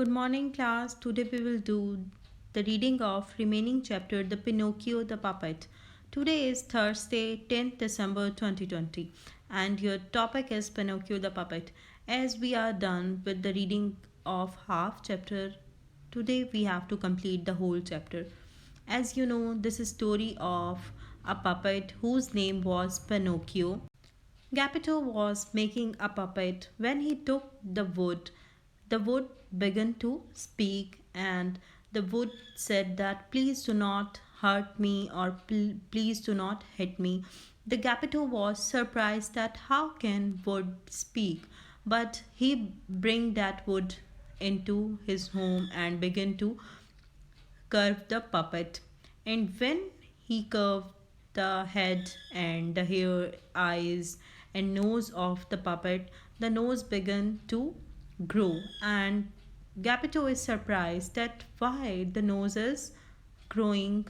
Good morning, class. Today we will do the reading of remaining chapter The Pinocchio the Puppet. Today is Thursday, 10th December 2020, and your topic is Pinocchio the Puppet. As we are done with the reading of half chapter, today we have to complete the whole chapter. As you know, this is story of a puppet whose name was Pinocchio. Gepetto was making a puppet. When he took the wood began to speak, and the wood said that please do not hurt me or please do not hit me. The Gepetto was surprised that how can wood speak, but he bring that wood into his home and began to curved the puppet. And when he curved the head and the hair, eyes, and nose of the puppet, the nose began to grow. And Gepetto is surprised that why the nose is growing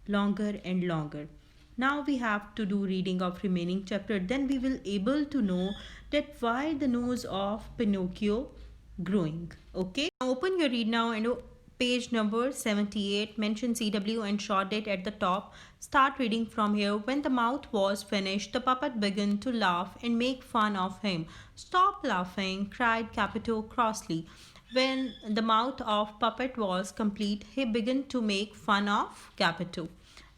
longer and longer. Now we have to do reading of remaining chapter. Then we will able to know that why the nose of Pinocchio growing. Okay. Now open your read now and page number 78. Mention CW and short date at the top. Start reading from here. When the mouth was finished, the puppet began to laugh and make fun of him. Stop laughing, cried Capito crossly. When the mouth of puppet was complete, he began to make fun of Capito,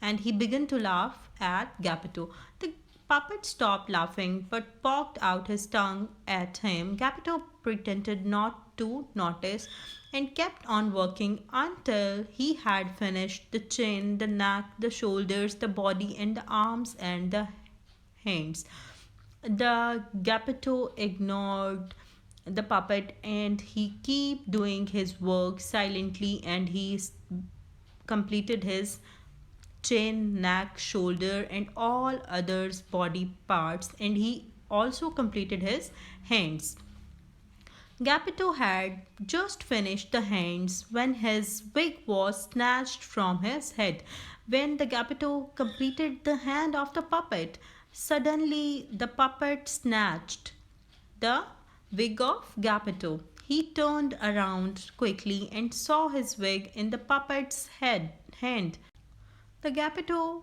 and he began to laugh at Gepetto. The puppet stopped laughing but poked out his tongue at him. Gepetto pretended not to notice and kept on working until he had finished the chin, the neck, the shoulders, the body, and the arms and the hands. The Gepetto ignored the puppet and he kept doing his work silently, and he completed his chin, neck, shoulder, and all others body parts, and he also completed his hands. Gepetto had just finished the hands when his wig was snatched from his head. When the Gepetto completed the hand of the puppet, suddenly the puppet snatched the wig of Gepetto. He turned around quickly and saw his wig in the puppet's hand. The Gepetto,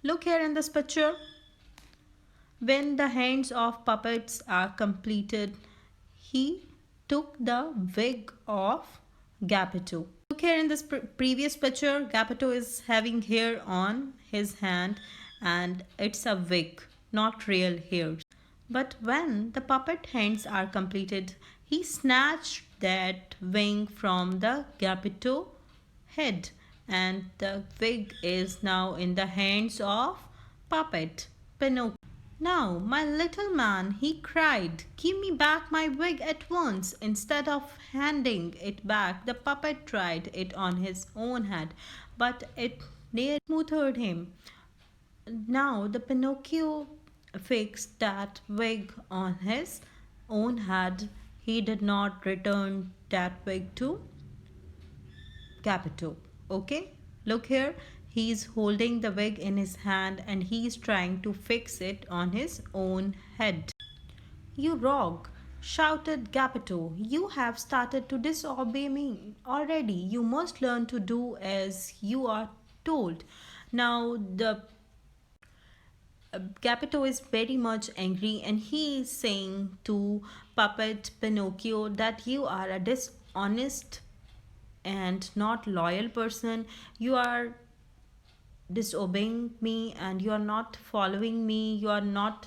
look here in this picture. When the hands of puppets are completed, he took the wig of Gepetto. Look here in this previous picture, Gepetto is having hair on his hand and it's a wig, not real hair. But when the puppet hands are completed, he snatched that wing from the Gepetto head, and the wig is now in the hands of puppet Pinocchio. Now, my little man, he cried, give me back my wig at once. Instead of handing it back, the puppet tried it on his own head, but it nearly smothered him. Now, the Pinocchio fixed that wig on his own head. He did not return that wig to Capito. Okay, look here. He's holding the wig in his hand and he's trying to fix it on his own head. You rogue! Shouted Gepetto. You have started to disobey me already. You must learn to do as you are told. Now, the Gepetto is very much angry and he is saying to Puppet Pinocchio that you are a dishonest and not loyal person. You are disobeying me and you are not following me. You are not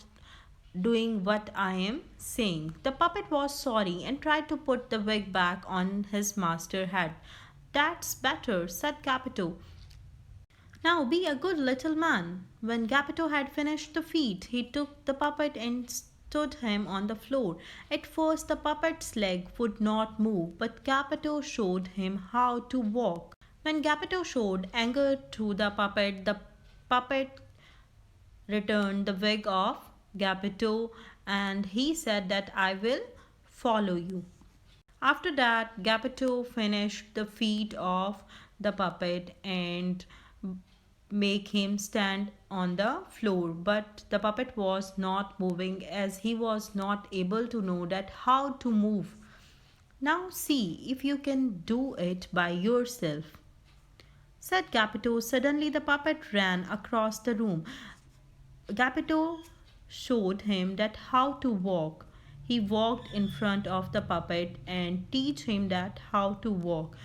doing what I am saying. The puppet was sorry and tried to put the wig back on his master's head. That's better, said Gepetto. Now be a good little man. When Gepetto had finished the feat, he took the puppet and stood him on the floor. At first the puppet's leg would not move, but Gepetto showed him how to walk. When Gepetto showed anger to the puppet returned the wig of Gepetto and he said that I will follow you. After that, Gepetto finished the feet of the puppet and make him stand on the floor, but the puppet was not moving as he was not able to know that how to move. Now see if you can do it by yourself, said Gepetto. Suddenly the puppet ran across the room. Gepetto showed him that how to walk. He walked in front of the puppet and teach him that how to walk.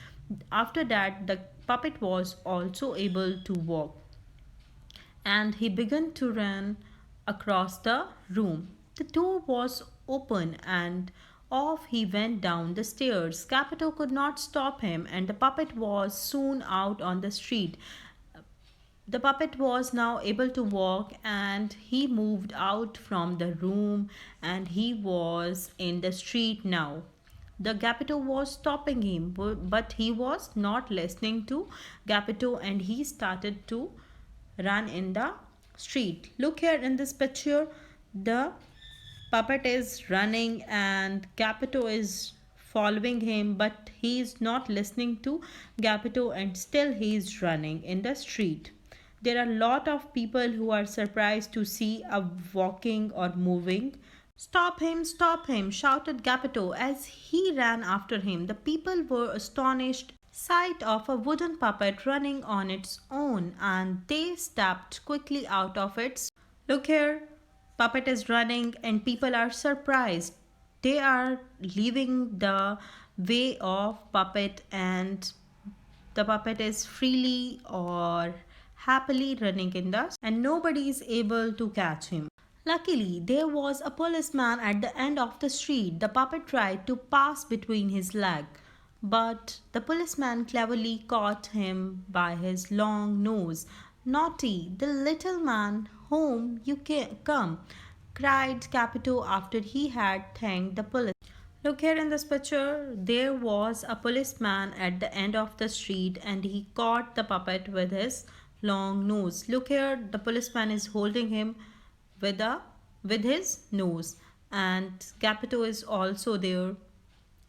After that, the puppet was also able to walk, and he began to run across the room. The door was open and off he went down the stairs. Capito could not stop him, and the puppet was soon out on the street. The puppet was now able to walk, and he moved out from the room, and he was in the street now. The Gepetto was stopping him, but he was not listening to Gepetto, and he started to run in the street. Look here in this picture, the puppet is running and Gepetto is following him, but he is not listening to Gepetto, and still he is running in the street. There are a lot of people who are surprised to see a walking or moving. Stop him, shouted Gepetto as he ran after him. The people were astonished sight of a wooden puppet running on its own, and they stepped quickly out of its. Look here, puppet is running and people are surprised. They are leaving the way of puppet, and the puppet is freely or happily running in the, and nobody is able to catch him. Luckily, there was a policeman at the end of the street. The puppet tried to pass between his legs, but the policeman cleverly caught him by his long nose. Naughty, the little man, home you come, cried Capito after he had thanked the police. Look here in this picture, there was a policeman at the end of the street and he caught the puppet with his long nose. Look here, the policeman is holding him with his nose, and Capito is also there,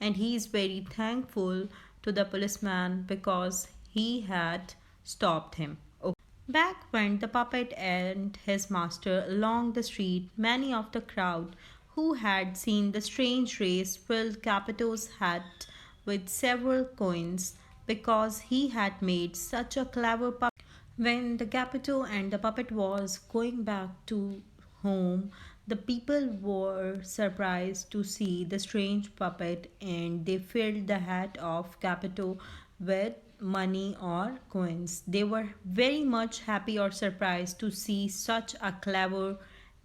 and he is very thankful to the policeman because he had stopped him. Okay. Back went the puppet and his master along the street. Many of the crowd who had seen the strange race filled Capito's hat with several coins because he had made such a clever puppet. When the Capito and the puppet was going back to home, the people were surprised to see the strange puppet, and they filled the hat of Capito with money or coins. They were very much happy or surprised to see such a clever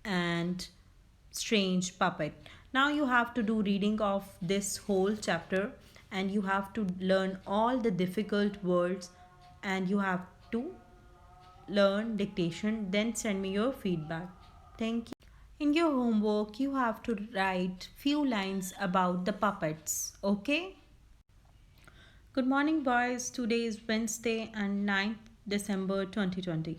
and strange puppet. Now you have to do reading of this whole chapter, and you have to learn all the difficult words, and you have to learn dictation, then send me your feedback. Thank you. In your homework, you have to write few lines about the puppets. Okay? Good morning, boys. Today is Wednesday and 9th December 2020.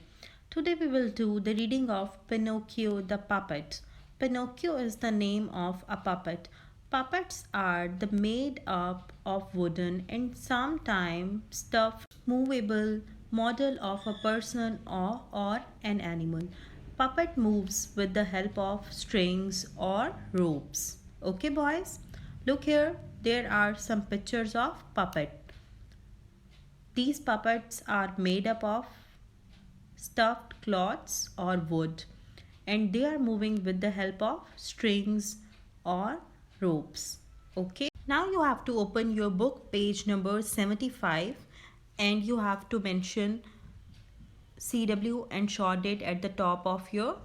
Today we will do the reading of Pinocchio the puppet. Pinocchio is the name of a puppet. Puppets are the made up of wooden and sometimes stuffed movable model of a person or an animal. Puppet moves with the help of strings or ropes. Okay, boys? Look here, there are some pictures of puppet. These puppets are made up of stuffed cloths or wood, and they are moving with the help of strings or ropes. Okay, now you have to open your book page number 75, and you have to mention CW and short date at the top of your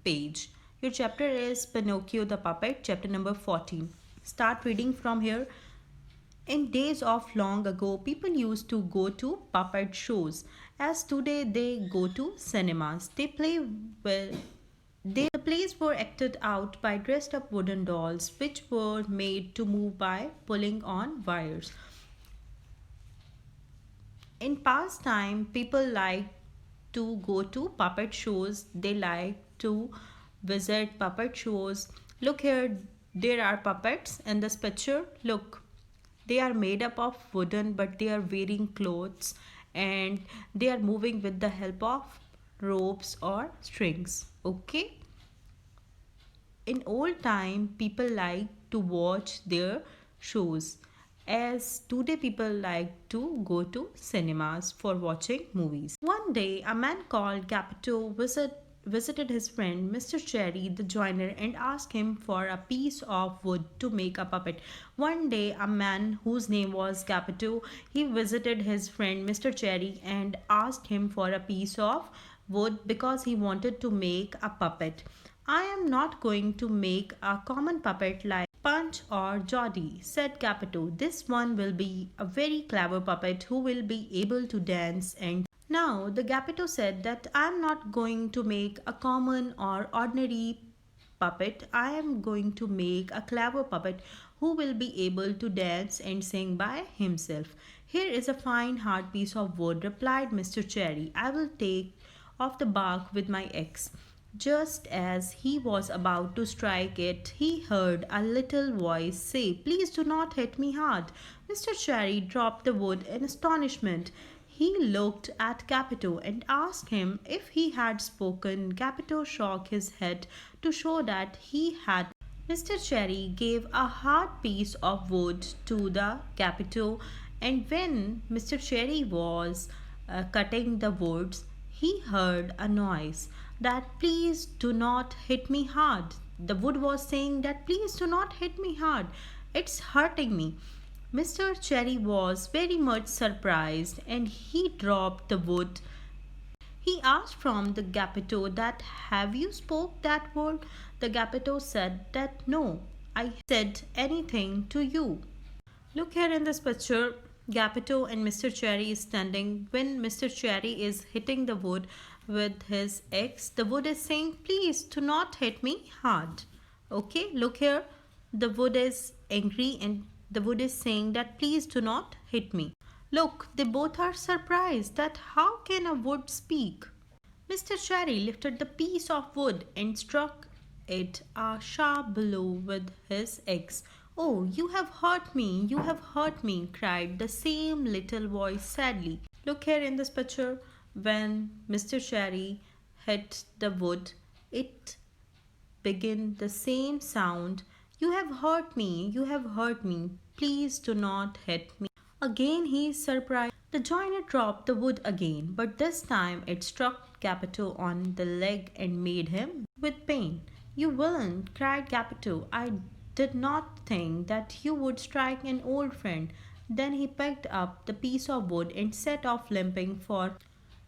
page. Your chapter is Pinocchio the Puppet, chapter number 14. Start reading from here. In days of long ago, people used to go to puppet shows. As today they go to cinemas. They play well. The plays were acted out by dressed up wooden dolls which were made to move by pulling on wires. In past time, people liked to go to puppet shows. They like to visit puppet shows. Look here, there are puppets in this picture. Look, they are made up of wooden, but they are wearing clothes, and they are moving with the help of ropes or strings. Okay. In old time, people like to watch their shows, as today people like to go to cinemas for watching movies. One day, a man called Capito visited his friend Mr. Cherry the joiner and asked him for a piece of wood to make a puppet. One day, a man whose name was Capito, he visited his friend Mr. Cherry and asked him for a piece of wood because he wanted to make a puppet. I am not going to make a common puppet like Punch or Jody, said Capito. This one will be a very clever puppet who will be able to dance and now the Capito said that I am not going to make a common or ordinary puppet. I am going to make a clever puppet who will be able to dance and sing by himself. Here is a fine hard piece of wood, replied Mr. Cherry. I will take off the bark with my axe. Just as he was about to strike it, he heard a little voice say, Please do not hit me hard. Mr. Cherry dropped the wood in astonishment. He looked at Capito and asked him if he had spoken. Capito shook his head to show that he had. Mr. Cherry gave a hard piece of wood to the Capito, and when Mr. Cherry was cutting the woods, he heard a noise that please do not hit me hard. The wood was saying that please do not hit me hard. It's hurting me. Mr. Cherry was very much surprised and he dropped the wood. He asked from the Capito that have you spoke that word? The Capito said that no, I said anything to you. Look here in this picture. Gapito and Mr. Cherry is standing. When Mr. Cherry is hitting the wood with his axe, the wood is saying, Please do not hit me hard. Okay, look here. The wood is angry and the wood is saying that please do not hit me. Look, they both are surprised that how can a wood speak? Mr. Cherry lifted the piece of wood and struck it a sharp blow with his axe. Oh, you have hurt me, you have hurt me, cried the same little voice sadly. Look here in this picture. When Mr. Cherry hit the wood, it began the same sound. You have hurt me, you have hurt me, please do not hit me. Again he is surprised. The joiner dropped the wood again, but this time it struck Capito on the leg and made him with pain. You villain, cried Capito. I did not think that you would strike an old friend. Then he picked up the piece of wood and set off limping, for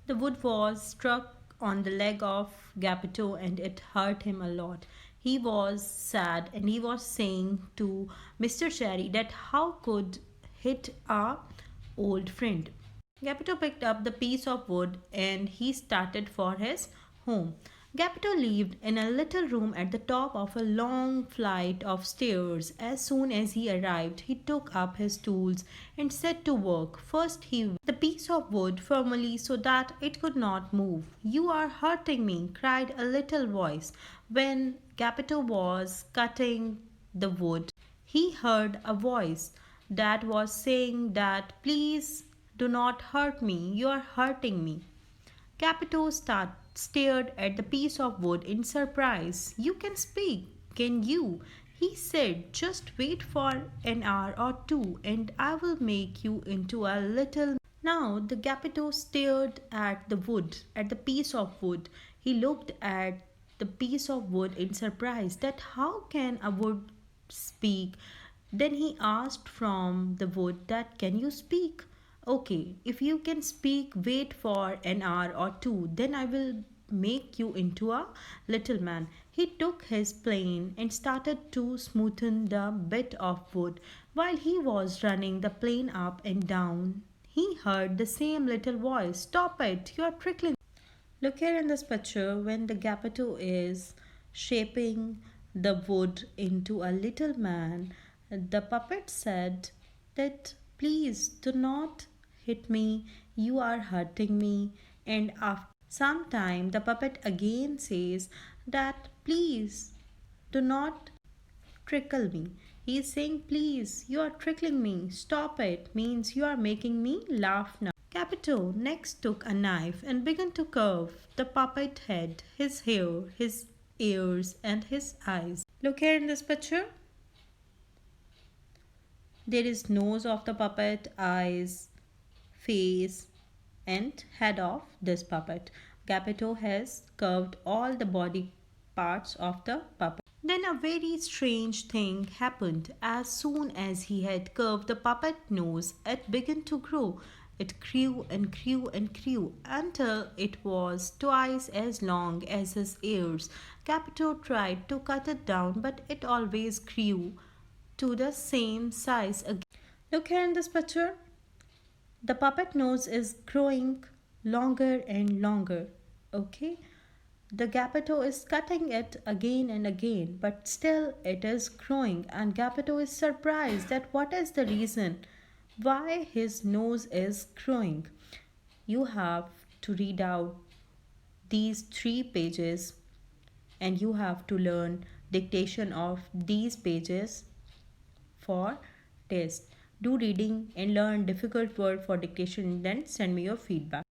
the wood was struck on the leg of Gapito and it hurt him a lot. He was sad and he was saying to Mr. Cherry that how could hit a old friend. Gapito picked up the piece of wood and he started for his home. Gapito lived in a little room at the top of a long flight of stairs. As soon as he arrived, he took up his tools and set to work. First, he the piece of wood firmly so that it could not move. You are hurting me, cried a little voice. When Gapito was cutting the wood, he heard a voice that was saying that please do not hurt me, you are hurting me. Capito stared at the piece of wood in surprise. You can speak, can you? He said, just wait for an hour or two and I will make you into a little. Now the Capito stared at the wood, at the piece of wood. He looked at the piece of wood in surprise that how can a wood speak? Then he asked from the wood that can you speak? Okay, if you can speak, wait for an hour or two, then I will make you into a little man. He took his plane and started to smoothen the bit of wood. While he was running the plane up and down, he heard the same little voice. Stop it, you are trickling. Look here in this picture when the Gapito is shaping the wood into a little man. The puppet said that please do not hit me, you are hurting me. And after some time, the puppet again says that please do not trickle me. He is saying, please, you are trickling me. Stop it, means you are making me laugh now. Capito next took a knife and began to carve the puppet head, his hair, his ears, and his eyes. Look here in this picture. There is nose of the puppet, eyes, face, and head of this puppet. Geppetto has curved all the body parts of the puppet. Then a very strange thing happened. As soon as he had curved the puppet nose, it began to grow. It grew and grew and grew until it was twice as long as his ears. Capito tried to cut it down, but it always grew to the same size again. Look here in this picture. The puppet nose is growing longer and longer. Okay? The Geppetto is cutting it again and again, but still it is growing, and Geppetto is surprised that what is the reason why his nose is growing. You have to read out these 3 pages and you have to learn dictation of these pages for test. Do reading and learn difficult word for dictation, then send me your feedback.